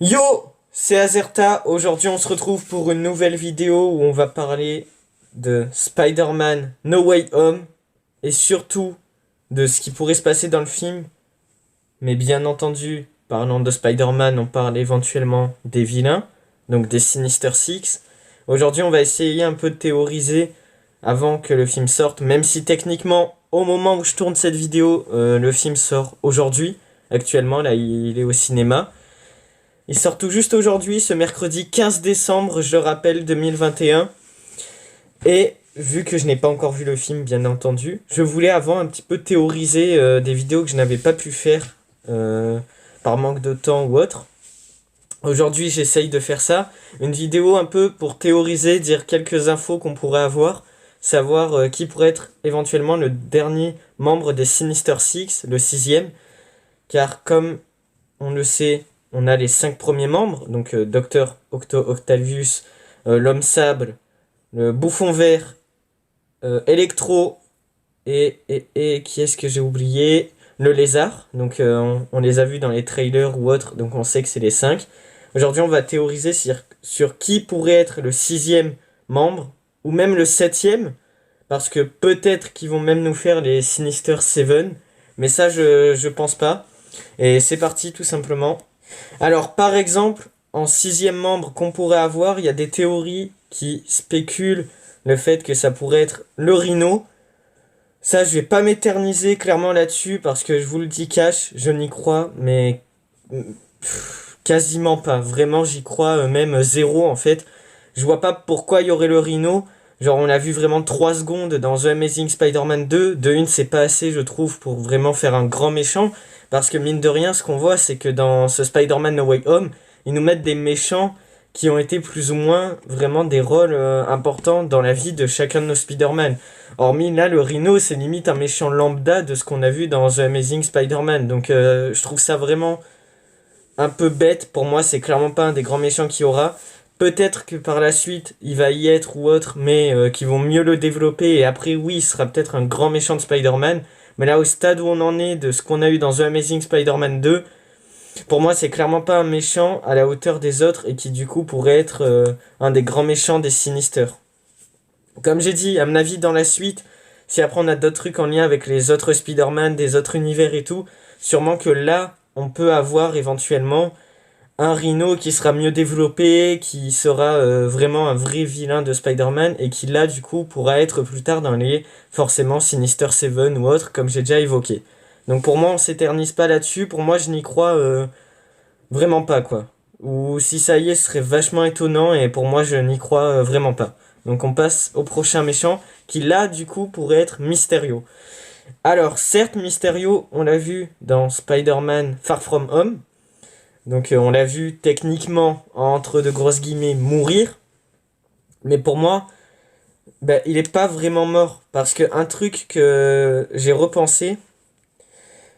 Yo, c'est Azerta. Aujourd'hui, on se retrouve pour une nouvelle vidéo où on va parler de Spider-Man No Way Home et surtout de ce qui pourrait se passer dans le film. Mais bien entendu, parlant de Spider-Man, on parle éventuellement des vilains, donc des Sinister Six. Aujourd'hui, on va essayer un peu de théoriser avant que le film sorte, même si techniquement, au moment où je tourne cette vidéo, le film sort aujourd'hui. Actuellement, là, il est au cinéma. Il sort tout juste aujourd'hui, ce mercredi 15 décembre, je le rappelle, 2021. Et vu que je n'ai pas encore vu le film, bien entendu, je voulais avant un petit peu théoriser des vidéos que je n'avais pas pu faire par manque de temps ou autre. Aujourd'hui, j'essaye de faire ça. Une vidéo un peu pour théoriser, dire quelques infos qu'on pourrait avoir, savoir qui pourrait être éventuellement le dernier membre des Sinister Six, le sixième. Car comme on le sait, on a les 5 premiers membres, donc Docteur Octavius, l'Homme Sable, le Bouffon Vert, Electro, et qui est-ce que j'ai oublié? Le Lézard, donc on les a vus dans les trailers ou autres, donc on sait que c'est les 5. Aujourd'hui, on va théoriser sur qui pourrait être le sixième membre, ou même le septième, parce que peut-être qu'ils vont même nous faire les Sinister Seven, mais ça, je pense pas. Et c'est parti, tout simplement. Alors, par exemple, en sixième membre qu'on pourrait avoir, il y a des théories qui spéculent le fait que ça pourrait être le Rhino. Ça, je vais pas m'éterniser clairement là-dessus parce que je vous le dis cash, je n'y crois, mais quasiment pas. Vraiment, j'y crois même zéro en fait. Je vois pas pourquoi il y aurait le Rhino. Genre, on l'a vu vraiment 3 secondes dans The Amazing Spider-Man 2. De une, c'est pas assez, je trouve, pour vraiment faire un grand méchant. Parce que mine de rien, ce qu'on voit, c'est que dans ce Spider-Man No Way Home, ils nous mettent des méchants qui ont été plus ou moins vraiment des rôles importants dans la vie de chacun de nos Spider-Man. Hormis là, le Rhino, c'est limite un méchant lambda de ce qu'on a vu dans The Amazing Spider-Man. Donc je trouve ça vraiment un peu bête. Pour moi, c'est clairement pas un des grands méchants qu'il y aura. Peut-être que par la suite, il va y être ou autre, mais qui vont mieux le développer. Et après, oui, il sera peut-être un grand méchant de Spider-Man. Mais là, au stade où on en est, de ce qu'on a eu dans The Amazing Spider-Man 2, pour moi, c'est clairement pas un méchant à la hauteur des autres et qui, du coup, pourrait être un des grands méchants des Sinister. Comme j'ai dit, à mon avis, dans la suite, si après on a d'autres trucs en lien avec les autres Spider-Man, des autres univers et tout, sûrement que là, on peut avoir éventuellement un Rhino qui sera mieux développé, qui sera vraiment un vrai vilain de Spider-Man et qui là du coup pourra être plus tard dans les forcément Sinister Seven ou autres comme j'ai déjà évoqué. Donc pour moi on s'éternise pas là-dessus, pour moi je n'y crois vraiment pas quoi. Ou si ça y est ce serait vachement étonnant et pour moi je n'y crois vraiment pas. Donc on passe au prochain méchant qui là du coup pourrait être Mysterio. Alors certes Mysterio on l'a vu dans Spider-Man Far From Home. Donc on l'a vu techniquement, entre de grosses guillemets, mourir. Mais pour moi, bah, il est pas vraiment mort. Parce que un truc que j'ai repensé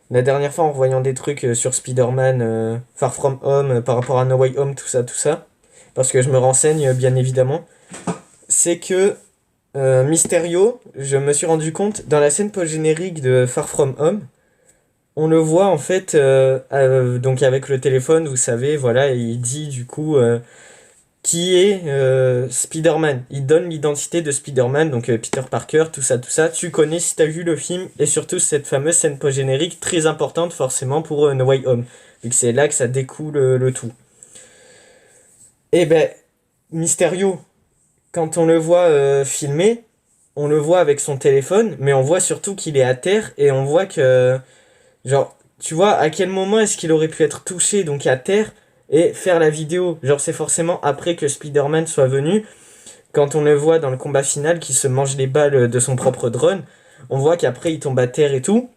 la dernière fois en voyant des trucs sur Spider-Man, Far From Home, par rapport à No Way Home, tout ça, tout ça. Parce que je me renseigne bien évidemment. C'est que Mysterio, je me suis rendu compte dans la scène post-générique de Far From Home, on le voit en fait donc avec le téléphone, vous savez, voilà, et il dit du coup qui est Spider-Man. Il donne l'identité de Spider-Man, donc Peter Parker, tout ça, tout ça. Tu connais si t'as vu le film, et surtout cette fameuse scène post-générique très importante forcément pour No Way Home, vu que c'est là que ça découle le tout. Et ben, Mysterio, quand on le voit filmer, on le voit avec son téléphone, mais on voit surtout qu'il est à terre, et on voit que genre, tu vois, à quel moment est-ce qu'il aurait pu être touché, donc à terre, et faire la vidéo? Genre, c'est forcément après que Spider-Man soit venu, quand on le voit dans le combat final, qui se mange les balles de son propre drone, on voit qu'après il tombe à terre et tout,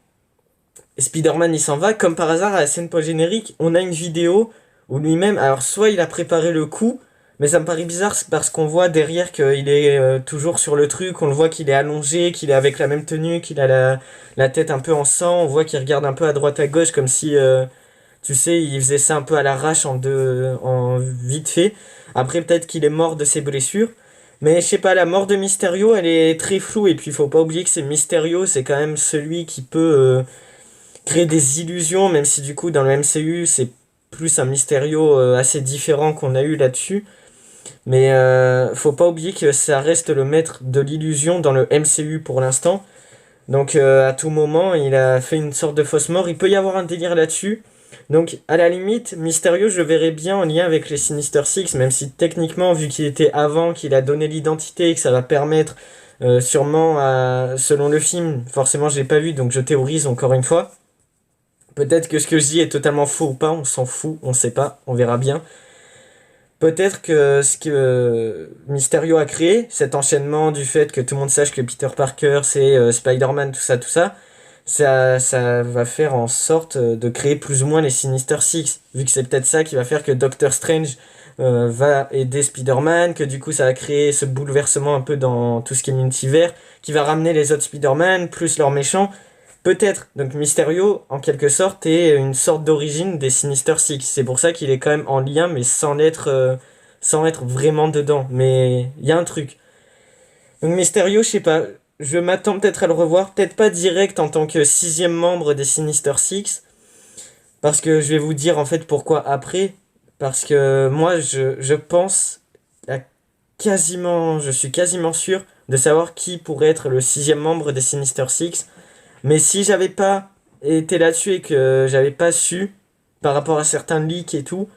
et Spider-Man il s'en va, comme par hasard à la scène post-générique, on a une vidéo où lui-même, alors soit il a préparé le coup, mais ça me paraît bizarre parce qu'on voit derrière qu'il est toujours sur le truc, on le voit qu'il est allongé, qu'il est avec la même tenue, qu'il a la tête un peu en sang, on voit qu'il regarde un peu à droite à gauche comme si, tu sais, il faisait ça un peu à l'arrache en vite fait. Après peut-être qu'il est mort de ses blessures. Mais je sais pas, la mort de Mysterio, elle est très floue, et puis il faut pas oublier que c'est Mysterio, c'est quand même celui qui peut créer des illusions, même si du coup dans le MCU c'est plus un Mysterio assez différent qu'on a eu là-dessus. Mais faut pas oublier que ça reste le maître de l'illusion dans le MCU pour l'instant. Donc à tout moment, il a fait une sorte de fausse mort. Il peut y avoir un délire là-dessus. Donc à la limite, Mysterio, je le verrais bien en lien avec les Sinister Six, même si techniquement, vu qu'il était avant, qu'il a donné l'identité et que ça va permettre sûrement, selon le film, forcément je l'ai pas vu, donc je théorise encore une fois. Peut-être que ce que je dis est totalement faux ou pas, on s'en fout, on sait pas, on verra bien. Peut-être que ce que Mysterio a créé, cet enchaînement du fait que tout le monde sache que Peter Parker c'est Spider-Man, ça va faire en sorte de créer plus ou moins les Sinister Six. Vu que c'est peut-être ça qui va faire que Doctor Strange va aider Spider-Man, que du coup ça va créer ce bouleversement un peu dans tout ce qui est multivers, qui va ramener les autres Spider-Man, plus leurs méchants. Peut-être. Donc Mysterio, en quelque sorte, est une sorte d'origine des Sinister Six. C'est pour ça qu'il est quand même en lien, mais sans être vraiment dedans. Mais il y a un truc. Donc Mysterio, je sais pas. Je m'attends peut-être à le revoir. Peut-être pas direct en tant que sixième membre des Sinister Six. Parce que je vais vous dire en fait pourquoi après. Parce que moi, je pense à je suis quasiment sûr de savoir qui pourrait être le sixième membre des Sinister Six. Mais si j'avais pas été là-dessus et que j'avais pas su, par rapport à certains leaks et tout,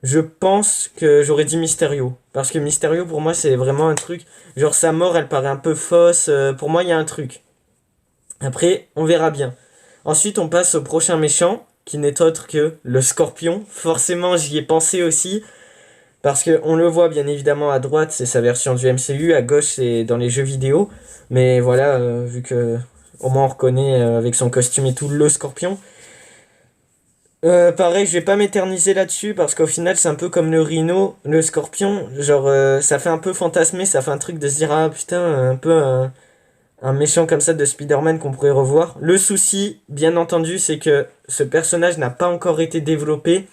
je pense que j'aurais dit Mysterio. Parce que Mysterio, pour moi, c'est vraiment un truc. Genre, sa mort, elle paraît un peu fausse. Pour moi, il y a un truc. Après, on verra bien. Ensuite, on passe au prochain méchant, qui n'est autre que le Scorpion. Forcément, j'y ai pensé aussi. Parce que on le voit bien évidemment à droite, c'est sa version du MCU, à gauche, c'est dans les jeux vidéo. Mais voilà, vu que au moins on reconnaît avec son costume et tout le Scorpion. Pareil, je vais pas m'éterniser là-dessus parce qu'au final c'est un peu comme le Rhino, le Scorpion, genre ça fait un peu fantasmer, ça fait un truc de se dire ah putain un peu un méchant comme ça de Spider-Man qu'on pourrait revoir. Le souci, bien entendu, c'est que ce personnage n'a pas encore été développé.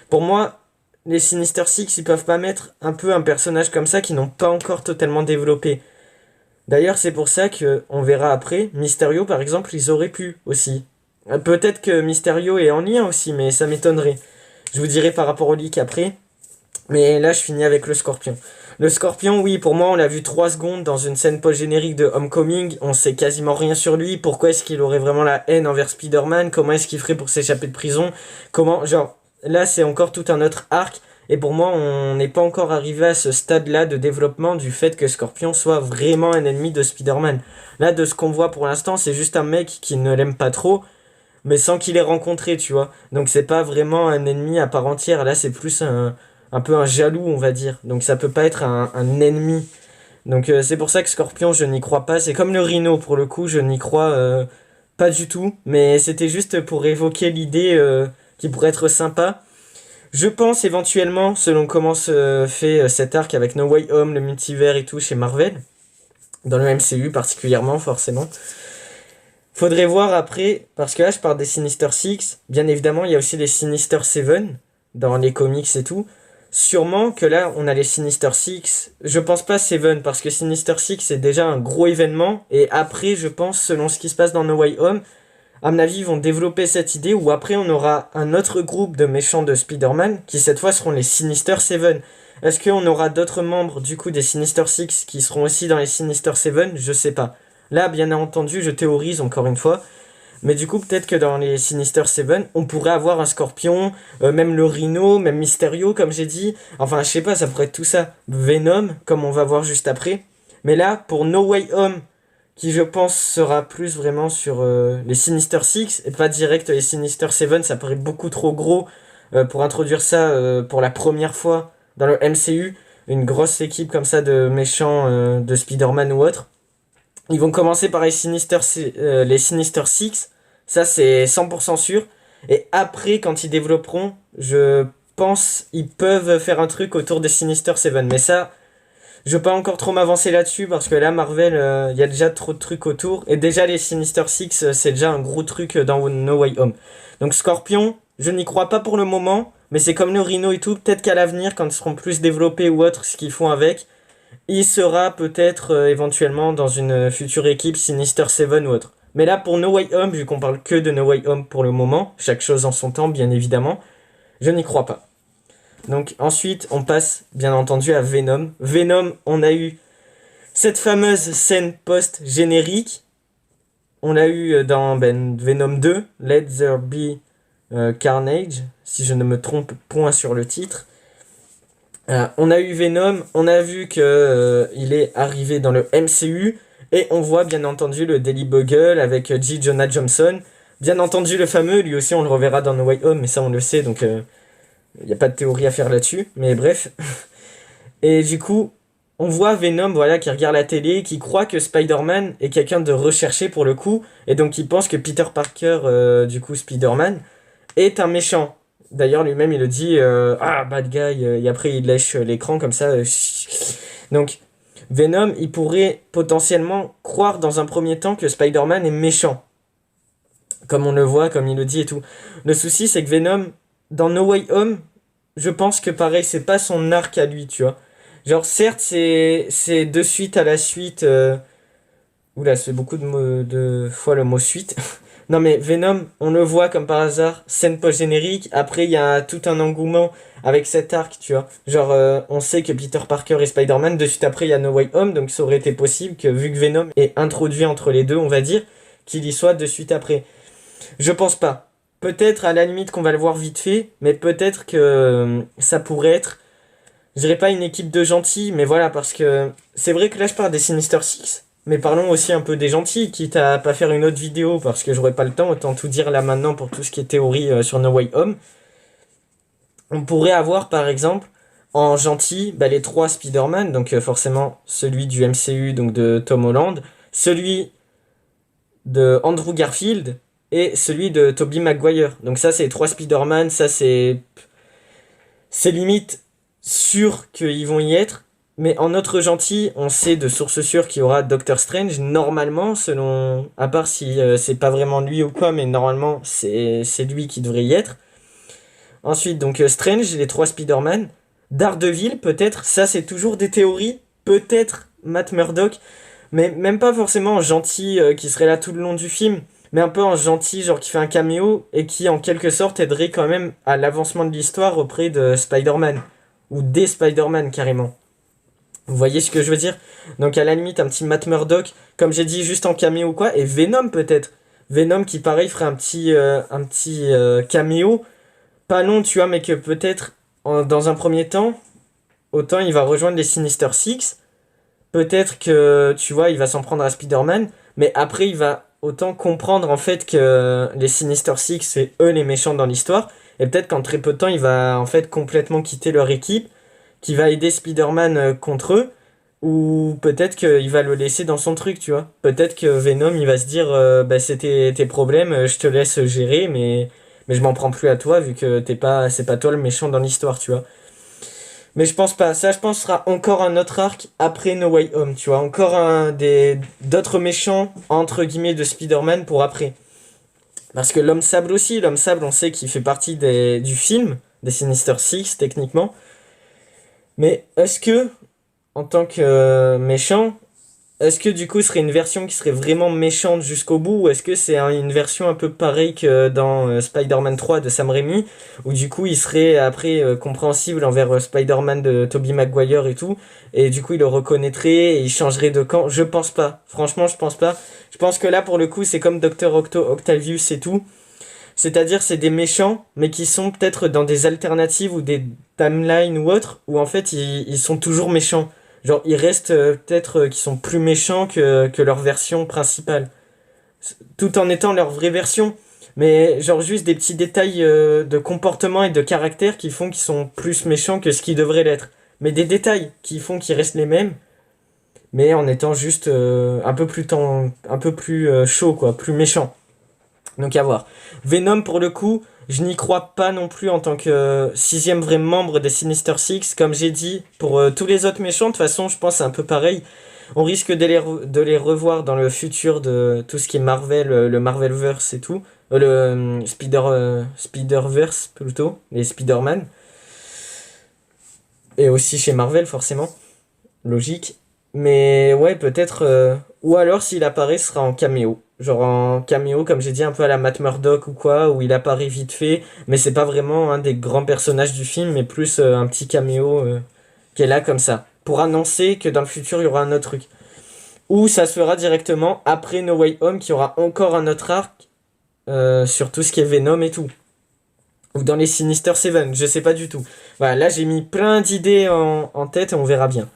Pour moi, les Sinister Six ils peuvent pas mettre un peu un personnage comme ça qui n'ont pas encore totalement développé. D'ailleurs, c'est pour ça que on verra après. Mysterio, par exemple, ils auraient pu aussi. Peut-être que Mysterio est en lien aussi, mais ça m'étonnerait. Je vous dirai par rapport au leak après. Mais là, je finis avec le Scorpion. Le Scorpion, oui, pour moi, on l'a vu 3 secondes dans une scène post-générique de Homecoming. On sait quasiment rien sur lui. Pourquoi est-ce qu'il aurait vraiment la haine envers Spider-Man? Comment est-ce qu'il ferait pour s'échapper de prison? Comment, genre, là, c'est encore tout un autre arc. Et pour moi, on n'est pas encore arrivé à ce stade-là de développement du fait que Scorpion soit vraiment un ennemi de Spider-Man. Là, de ce qu'on voit pour l'instant, c'est juste un mec qui ne l'aime pas trop, mais sans qu'il ait rencontré, tu vois. Donc c'est pas vraiment un ennemi à part entière. Là, c'est plus un peu un jaloux, on va dire. Donc ça peut pas être un ennemi. Donc c'est pour ça que Scorpion, je n'y crois pas. C'est comme le Rhino, pour le coup, je n'y crois pas du tout. Mais c'était juste pour évoquer l'idée qui pourrait être sympa. Je pense éventuellement, selon comment se fait cet arc avec No Way Home, le multivers et tout chez Marvel, dans le MCU particulièrement, forcément. Faudrait voir après, parce que là je parle des Sinister Six, bien évidemment il y a aussi les Sinister Seven dans les comics et tout. Sûrement que là on a les Sinister Six, je pense pas Seven parce que Sinister Six c'est déjà un gros événement, et après je pense selon ce qui se passe dans No Way Home, à mon avis ils vont développer cette idée où après on aura un autre groupe de méchants de Spider-Man qui cette fois seront les Sinister Seven. Est-ce qu'on aura d'autres membres du coup des Sinister Six qui seront aussi dans les Sinister Seven? Je sais pas. Là, bien entendu, je théorise encore une fois. Mais du coup, peut-être que dans les Sinister Seven, on pourrait avoir un Scorpion, même le Rhino, même Mysterio, comme j'ai dit. Enfin, je sais pas, ça pourrait être tout ça. Venom, comme on va voir juste après. Mais là, pour No Way Home, qui je pense sera plus vraiment sur les Sinister Six, et pas direct les Sinister Seven, ça paraît beaucoup trop gros pour introduire ça pour la première fois dans le MCU. Une grosse équipe comme ça de méchants de Spider-Man ou autre. Ils vont commencer par les Sinister Six, ça c'est 100% sûr. Et après, quand ils développeront, je pense ils peuvent faire un truc autour des Sinister Seven. Mais ça, je veux pas encore trop m'avancer là-dessus parce que là, Marvel, il y a déjà trop de trucs autour. Et déjà, les Sinister Six, c'est déjà un gros truc dans No Way Home. Donc Scorpion, je n'y crois pas pour le moment. Mais c'est comme le Rhino et tout, peut-être qu'à l'avenir, quand ils seront plus développés ou autre, ce qu'ils font avec, il sera peut-être éventuellement dans une future équipe Sinister Seven ou autre. Mais là, pour No Way Home, vu qu'on parle que de No Way Home pour le moment, chaque chose en son temps, bien évidemment, Je n'y crois pas. Donc ensuite, on passe bien entendu à Venom. Venom, on a eu cette fameuse scène post-générique. On l'a eu dans Venom 2, Let There Be Carnage, si je ne me trompe point sur le titre. On a eu Venom, on a vu que il est arrivé dans le MCU, et on voit bien entendu le Daily Bugle avec J. Jonah Jameson. Bien entendu le fameux, lui aussi on le reverra dans No Way Home, mais ça on le sait, donc il n'y a pas de théorie à faire là-dessus, mais bref. Et du coup, on voit Venom, voilà, qui regarde la télé, qui croit que Spider-Man est quelqu'un de recherché pour le coup, et donc il pense que Peter Parker, du coup Spider-Man, est un méchant. D'ailleurs, lui-même, il le dit, ah, bad guy, et après il lèche l'écran comme ça. Donc, Venom, il pourrait potentiellement croire dans un premier temps que Spider-Man est méchant. Comme on le voit, comme il le dit et tout. Le souci, c'est que Venom, dans No Way Home, je pense que pareil, c'est pas son arc à lui, tu vois. Genre, certes, c'est de suite à la suite. Oula, c'est beaucoup de fois le mot suite. Non, mais Venom, on le voit comme par hasard, scène post-générique. Après, il y a tout un engouement avec cet arc, tu vois. Genre, on sait que Peter Parker et Spider-Man, de suite après, il y a No Way Home. Donc, ça aurait été possible que, vu que Venom est introduit entre les deux, on va dire, qu'il y soit de suite après. Je pense pas. Peut-être à la limite qu'on va le voir vite fait, mais peut-être que ça pourrait être, je dirais pas une équipe de gentils, mais voilà, parce que c'est vrai que là je parle des Sinister Six, mais parlons aussi un peu des gentils, quitte à pas faire une autre vidéo, parce que j'aurais pas le temps, autant tout dire là maintenant pour tout ce qui est théorie sur No Way Home. On pourrait avoir par exemple en gentil les trois Spider-Man, donc forcément celui du MCU, donc de Tom Holland, celui de Andrew Garfield, et celui de Tobey Maguire. Donc ça, c'est trois Spider-Man, ça c'est limite sûr qu'ils vont y être. Mais en notre gentil, on sait de sources sûres qu'il y aura Doctor Strange, normalement, selon... À part si c'est pas vraiment lui ou quoi, mais normalement, c'est lui qui devrait y être. Ensuite, donc Strange, les trois Spider-Man. Daredevil, peut-être, ça c'est toujours des théories. Peut-être Matt Murdock, mais même pas forcément gentil qui serait là tout le long du film, mais un peu en gentil, genre qui fait un caméo et qui en quelque sorte aiderait quand même à l'avancement de l'histoire auprès de Spider-Man, ou des Spider-Man carrément. Vous voyez ce que je veux dire? Donc à la limite un petit Matt Murdock, comme j'ai dit, juste en caméo ou quoi, et Venom peut-être. Venom qui pareil ferait un petit caméo, pas long tu vois, mais que peut-être dans un premier temps, autant il va rejoindre les Sinister Six, peut-être que, tu vois, il va s'en prendre à Spider-Man, mais après, il va autant comprendre, en fait, que les Sinister Six, c'est eux les méchants dans l'histoire, et peut-être qu'en très peu de temps, il va, en fait, complètement quitter leur équipe, qui va aider Spider-Man contre eux, ou peut-être qu'il va le laisser dans son truc, tu vois. Peut-être que Venom, il va se dire, c'était tes problèmes, je te laisse gérer, mais je m'en prends plus à toi, vu que c'est pas toi le méchant dans l'histoire, tu vois. Mais je pense pas. Ça, je pense, sera encore un autre arc après No Way Home, tu vois. Encore d'autres méchants, entre guillemets, de Spider-Man pour après. Parce que l'Homme Sable aussi, l'Homme Sable, on sait qu'il fait partie du film, des Sinister Six, techniquement. Mais est-ce que, en tant que méchant, est-ce que du coup ce serait une version qui serait vraiment méchante jusqu'au bout, ou est-ce que c'est une version un peu pareille que dans Spider-Man 3 de Sam Raimi, où du coup il serait après compréhensible envers Spider-Man de Tobey Maguire et tout, et du coup il le reconnaîtrait et il changerait de camp? Je pense pas, franchement je pense pas. Je pense que là pour le coup c'est comme Dr. Octavius et tout, c'est-à-dire c'est des méchants, mais qui sont peut-être dans des alternatives ou des timelines ou autres, où en fait ils sont toujours méchants. Genre, ils restent peut-être qui sont plus méchants que leur version principale. Tout en étant leur vraie version. Mais genre juste des petits détails de comportement et de caractère qui font qu'ils sont plus méchants que ce qu'ils devraient l'être. Mais des détails qui font qu'ils restent les mêmes, mais en étant juste un peu plus chaud, quoi, plus méchant. Donc à voir. Venom, pour le coup, je n'y crois pas non plus en tant que sixième vrai membre des Sinister Six. Comme j'ai dit, pour tous les autres méchants, de toute façon, je pense que c'est un peu pareil. On risque de les revoir dans le futur de tout ce qui est Marvel, le Marvelverse et tout. Spider-Verse plutôt, les Spider-Man. Et aussi chez Marvel, forcément. Logique. Mais ouais, peut-être... ou alors, s'il apparaît, ce sera en caméo. genre en caméo, comme j'ai dit, un peu à la Matt Murdock ou quoi, où il apparaît vite fait, mais c'est pas vraiment un des grands personnages du film, mais plus un petit caméo qui est là comme ça, pour annoncer que dans le futur il y aura un autre truc. Ou ça se fera directement après No Way Home, qui aura encore un autre arc sur tout ce qui est Venom et tout. Ou dans les Sinister Seven, je sais pas du tout. Voilà, là j'ai mis plein d'idées en tête et on verra bien.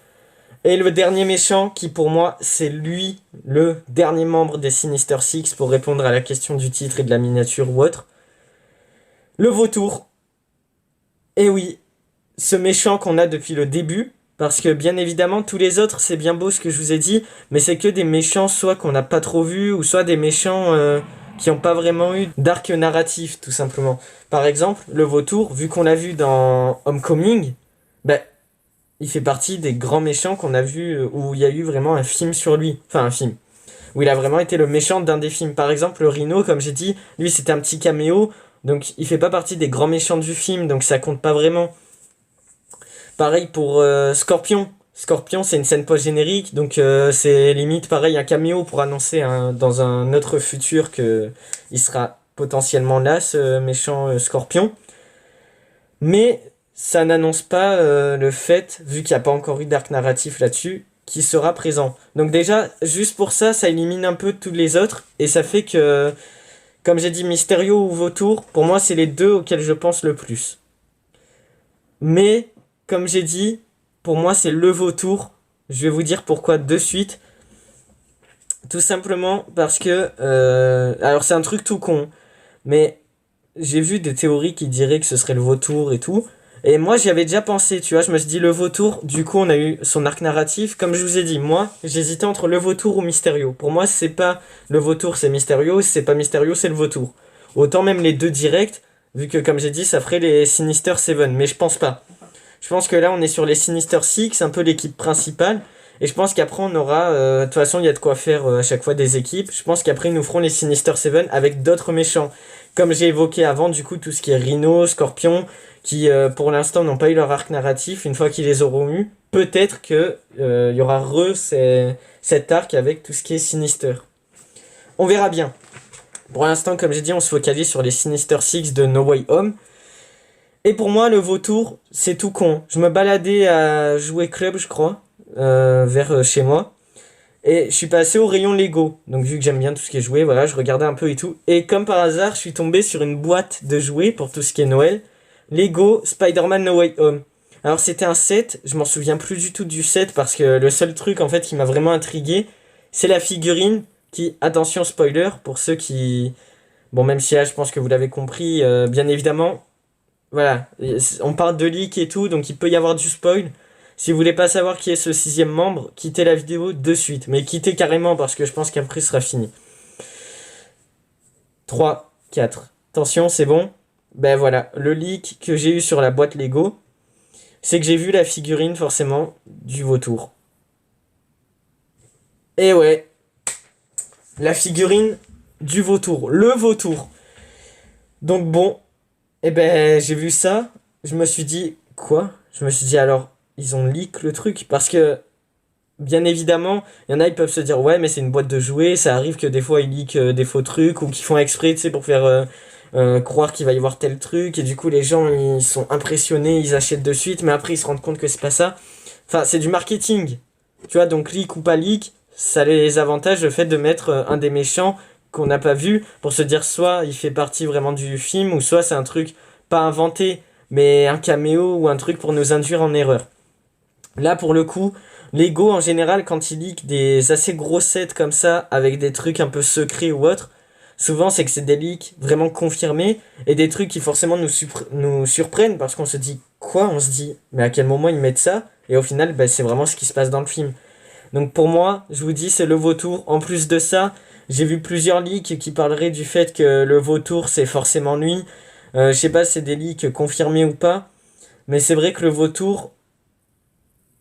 Et le dernier méchant, qui pour moi, c'est lui, le dernier membre des Sinister Six, pour répondre à la question du titre et de la miniature ou autre. Le vautour. Et oui, ce méchant qu'on a depuis le début, parce que bien évidemment, tous les autres, c'est bien beau ce que je vous ai dit, mais c'est que des méchants soit qu'on n'a pas trop vu, ou soit des méchants qui n'ont pas vraiment eu d'arc narratif, tout simplement. Par exemple, le vautour, vu qu'on l'a vu dans Homecoming, bah, il fait partie des grands méchants qu'on a vu où il y a eu vraiment un film sur lui. Enfin, un film. Où il a vraiment été le méchant d'un des films. Par exemple, le Rhino, comme j'ai dit, lui c'était un petit caméo. Donc il fait pas partie des grands méchants du film. Donc ça compte pas vraiment. Pareil pour Scorpion. Scorpion, c'est une scène post-générique. Donc c'est limite pareil un caméo pour annoncer dans un autre futur que il sera potentiellement là, ce méchant Scorpion. Mais ça n'annonce pas le fait, vu qu'il n'y a pas encore eu d'arc narratif là-dessus, qui sera présent. Donc déjà, juste pour ça, ça élimine un peu tous les autres, et ça fait que, comme j'ai dit, Mysterio ou Vautour, pour moi, c'est les deux auxquels je pense le plus. Mais, comme j'ai dit, pour moi, c'est le Vautour. Je vais vous dire pourquoi de suite. Tout simplement parce que... alors, c'est un truc tout con, mais j'ai vu des théories qui diraient que ce serait le vautour et tout. Et moi, j'y avais déjà pensé, tu vois. Je me suis dit, le vautour, du coup, on a eu son arc narratif. Comme je vous ai dit, moi, j'hésitais entre le vautour ou Mysterio. Pour moi, c'est pas le vautour, c'est Mysterio. Si c'est pas Mysterio, c'est le vautour. Autant même les deux directs, vu que, comme j'ai dit, ça ferait les Sinister Seven. Mais je pense pas. Je pense que là, on est sur les Sinister Six, un peu l'équipe principale. Et je pense qu'après, on aura... de toute façon, il y a de quoi faire à chaque fois des équipes. Je pense qu'après, ils nous feront les Sinister Seven avec d'autres méchants. Comme j'ai évoqué avant, du coup, tout ce qui est Rhino, Scorpion, qui pour l'instant n'ont pas eu leur arc narratif. Une fois qu'ils les auront eu, peut-être que y aura cet arc avec tout ce qui est Sinister. On verra bien. Pour l'instant, comme j'ai dit, on se focalise sur les Sinister Six de No Way Home. Et pour moi, le vautour, c'est tout con. Je me baladais à jouer club, je crois, vers chez moi. Et je suis passé au rayon Lego. Donc vu que j'aime bien tout ce qui est jouet, voilà, je regardais un peu et tout. Et comme par hasard, je suis tombé sur une boîte de jouets pour tout ce qui est Noël. Lego Spider-Man No Way Home. Alors c'était un set, je m'en souviens plus du tout du set parce que le seul truc en fait qui m'a vraiment intrigué, c'est la figurine qui, attention spoiler, pour ceux qui... Bon, même si là je pense que vous l'avez compris, bien évidemment, voilà, on parle de leak et tout, donc il peut y avoir du spoil. Si vous voulez pas savoir qui est ce sixième membre, quittez la vidéo de suite. Mais quittez carrément parce que je pense qu'après ce sera fini. 3, 4. Attention, c'est bon. Ben voilà, le leak que j'ai eu sur la boîte Lego, c'est que j'ai vu la figurine forcément du vautour. Et ouais, la figurine du vautour, le vautour. Donc bon, eh ben j'ai vu ça, je me suis dit, quoi? Je me suis dit alors, ils ont leak le truc parce que bien évidemment, il y en a, ils peuvent se dire, ouais, mais c'est une boîte de jouets, ça arrive que des fois ils leakent des faux trucs ou qu'ils font exprès, tu sais, pour faire croire qu'il va y avoir tel truc, et du coup les gens ils sont impressionnés, ils achètent de suite, mais après ils se rendent compte que c'est pas ça. Enfin, c'est du marketing, tu vois, donc leak ou pas leak, ça a les avantages le fait de mettre un des méchants qu'on n'a pas vu pour se dire soit il fait partie vraiment du film, ou soit c'est un truc pas inventé, mais un caméo ou un truc pour nous induire en erreur. Là, pour le coup, Lego, en général, quand ils leak des assez gros sets comme ça, avec des trucs un peu secrets ou autres, souvent c'est que c'est des leaks vraiment confirmés, et des trucs qui forcément nous surprennent, parce qu'on se dit, quoi? On se dit, mais à quel moment ils mettent ça? Et au final, bah, c'est vraiment ce qui se passe dans le film. Donc pour moi, je vous dis, c'est le vautour. En plus de ça, j'ai vu plusieurs leaks qui parleraient du fait que le vautour, c'est forcément lui. Je sais pas si c'est des leaks confirmés ou pas, mais c'est vrai que le vautour,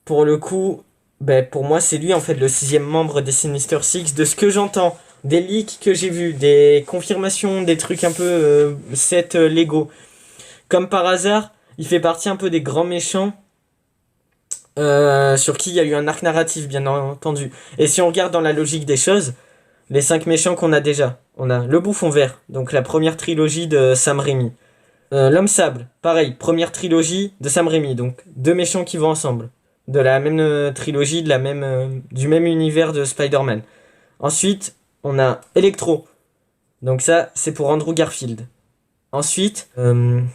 pour le coup, ben, pour moi, c'est lui, en fait, le sixième membre des Sinister Six. De ce que j'entends, des leaks que j'ai vus, des confirmations, des trucs un peu set Lego. Comme par hasard, il fait partie un peu des grands méchants sur qui il y a eu un arc narratif, bien entendu. Et si on regarde dans la logique des choses, les 5 méchants qu'on a déjà. On a le Bouffon Vert, donc la première trilogie de Sam Raimi. L'Homme Sable, pareil, première trilogie de Sam Raimi, donc 2 méchants qui vont ensemble. De la même trilogie, du même univers de Spider-Man. Ensuite, on a Electro. Donc ça, c'est pour Andrew Garfield. Ensuite, le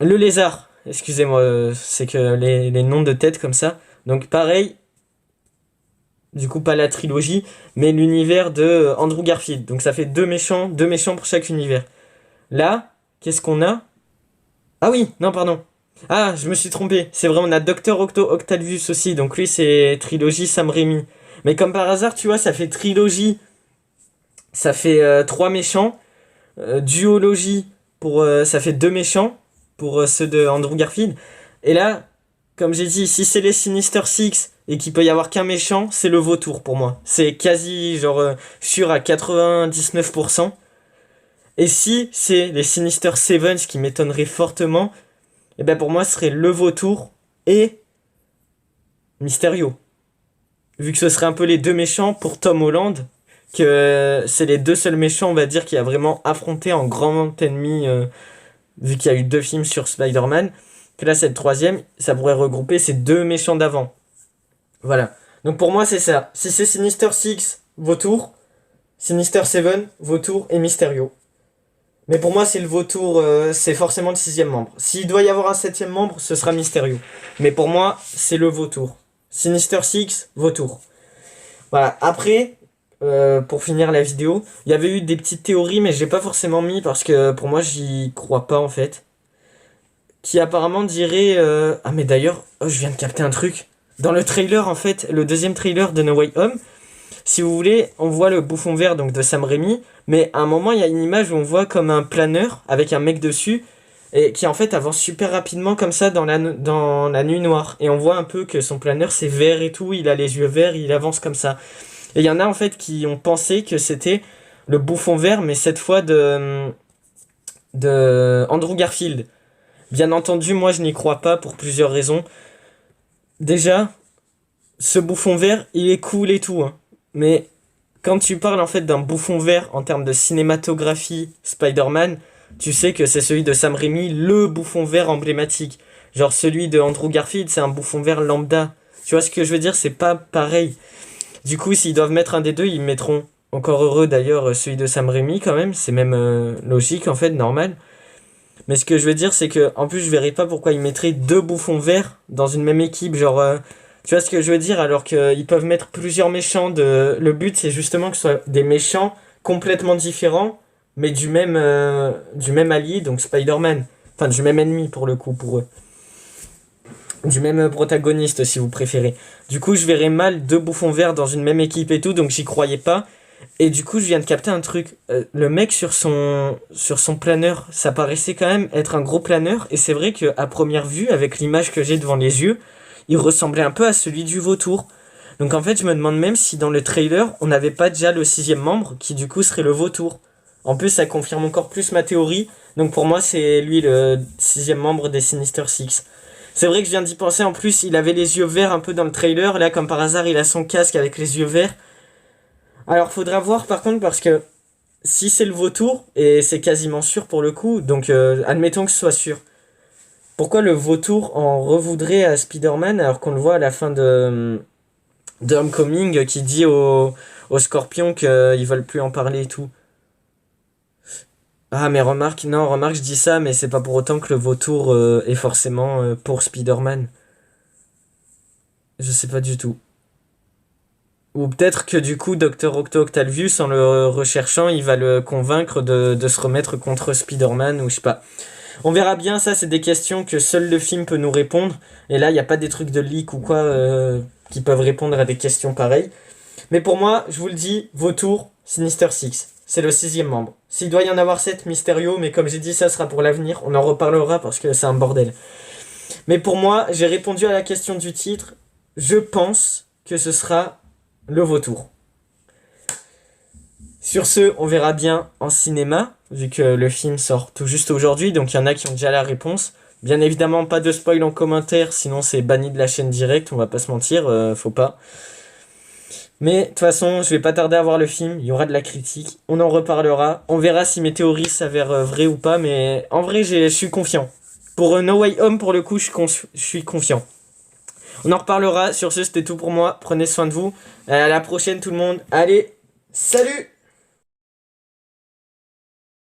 Lézard. Excusez-moi, c'est que les noms de tête comme ça. Donc pareil, du coup pas la trilogie, mais l'univers de Andrew Garfield. Donc ça fait deux méchants pour chaque univers. Là, qu'est-ce qu'on a? Ah oui, non pardon. Ah, je me suis trompé. C'est vrai, on a Dr. Octavius aussi. Donc lui, c'est trilogie Sam Raimi. Mais comme par hasard, tu vois, ça fait trilogie. Ça fait 3 méchants. Duologie, ça fait 2 méchants pour ceux de Andrew Garfield. Et là, comme j'ai dit, si c'est les Sinister Six et qu'il peut y avoir qu'un méchant, c'est le vautour pour moi. C'est quasi, sûr à 99%. Et si c'est les Sinister Seven, ce qui m'étonnerait fortement, et ben pour moi, ce serait le vautour et Mysterio. Vu que ce serait un peu les deux méchants pour Tom Holland, que c'est les deux seuls méchants, on va dire, qu'il a vraiment affronté en grand ennemi, vu qu'il y a eu 2 films sur Spider-Man, que là c'est le 3e, ça pourrait regrouper ces 2 méchants d'avant. Voilà. Donc pour moi c'est ça. Si c'est Sinister Six, vautour, Sinister Seven, vautour et Mysterio. Mais pour moi c'est le vautour, c'est forcément le 6e membre. S'il doit y avoir un 7e membre, ce sera Mysterio. Mais pour moi, c'est le vautour. Sinister Six, vautour. Voilà. Après, pour finir la vidéo, il y avait eu des petites théories, mais j'ai pas forcément mis parce que pour moi j'y crois pas en fait. Qui apparemment dirait... Ah mais d'ailleurs, je viens de capter un truc. Dans le trailer en fait, le 2e trailer de No Way Home, si vous voulez, on voit le Bouffon Vert donc de Sam Raimi, mais à un moment il y a une image où on voit comme un planeur avec un mec dessus, et qui en fait avance super rapidement comme ça dans la nuit noire. Et on voit un peu que son planeur c'est vert et tout, il a les yeux verts, il avance comme ça. Et il y en a en fait qui ont pensé que c'était le Bouffon Vert, mais cette fois de Andrew Garfield. Bien entendu, moi je n'y crois pas pour plusieurs raisons. Déjà, ce Bouffon Vert, il est cool et tout, hein. Mais quand tu parles en fait d'un Bouffon Vert en termes de cinématographie Spider-Man, tu sais que c'est celui de Sam Raimi, le Bouffon Vert emblématique. Genre celui de Andrew Garfield, c'est un Bouffon Vert lambda. Tu vois ce que je veux dire? C'est pas pareil. Du coup, s'ils doivent mettre un des deux, ils mettront, encore heureux d'ailleurs, celui de Sam Raimi quand même. C'est même logique en fait, normal. Mais ce que je veux dire, c'est que en plus, je verrais pas pourquoi ils mettraient 2 bouffons verts dans une même équipe. Tu vois ce que je veux dire? Alors qu'ils peuvent mettre plusieurs méchants. Le but, c'est justement que ce soit des méchants complètement différents, mais du même allié, donc Spider-Man. Enfin, du même ennemi pour le coup, pour eux. Du même protagoniste, si vous préférez. Du coup, je verrais mal 2 bouffons verts dans une même équipe et tout, donc j'y croyais pas. Et du coup, je viens de capter un truc. Le mec sur son planeur, ça paraissait quand même être un gros planeur. Et c'est vrai qu'à première vue, avec l'image que j'ai devant les yeux, il ressemblait un peu à celui du vautour. Donc en fait, je me demande même si dans le trailer, on n'avait pas déjà le 6e membre, qui du coup serait le vautour. En plus, ça confirme encore plus ma théorie. Donc pour moi, c'est lui le 6e membre des Sinister Six. C'est vrai que je viens d'y penser. En plus, il avait les yeux verts un peu dans le trailer. Là, comme par hasard, il a son casque avec les yeux verts. Alors, faudra voir par contre, parce que si c'est le vautour, et c'est quasiment sûr pour le coup, donc admettons que ce soit sûr. Pourquoi le vautour en revoudrait à Spider-Man alors qu'on le voit à la fin de Homecoming qui dit au Scorpion qu'ils veulent plus en parler et tout? Ah mais remarque, je dis ça, mais c'est pas pour autant que le vautour est forcément pour Spider-Man. Je sais pas du tout. Ou peut-être que du coup, Dr. Octavius, en le recherchant, il va le convaincre de se remettre contre Spider-Man, ou je sais pas. On verra bien, ça c'est des questions que seul le film peut nous répondre. Et là, il n'y a pas des trucs de leak ou quoi qui peuvent répondre à des questions pareilles. Mais pour moi, je vous le dis, vautour, Sinister Six. C'est le 6e membre. S'il doit y en avoir 7, Mysterio, mais comme j'ai dit, ça sera pour l'avenir. On en reparlera parce que c'est un bordel. Mais pour moi, j'ai répondu à la question du titre. Je pense que ce sera le vautour. Sur ce, on verra bien en cinéma, vu que le film sort tout juste aujourd'hui, donc il y en a qui ont déjà la réponse. Bien évidemment, pas de spoil en commentaire, sinon c'est banni de la chaîne directe, on va pas se mentir, faut pas. Mais de toute façon, je vais pas tarder à voir le film, il y aura de la critique, on en reparlera, on verra si mes théories s'avèrent vraies ou pas, mais en vrai, je suis confiant. Pour No Way Home, pour le coup, je suis confiant. On en reparlera, sur ce, c'était tout pour moi, prenez soin de vous, à la prochaine tout le monde, allez, salut!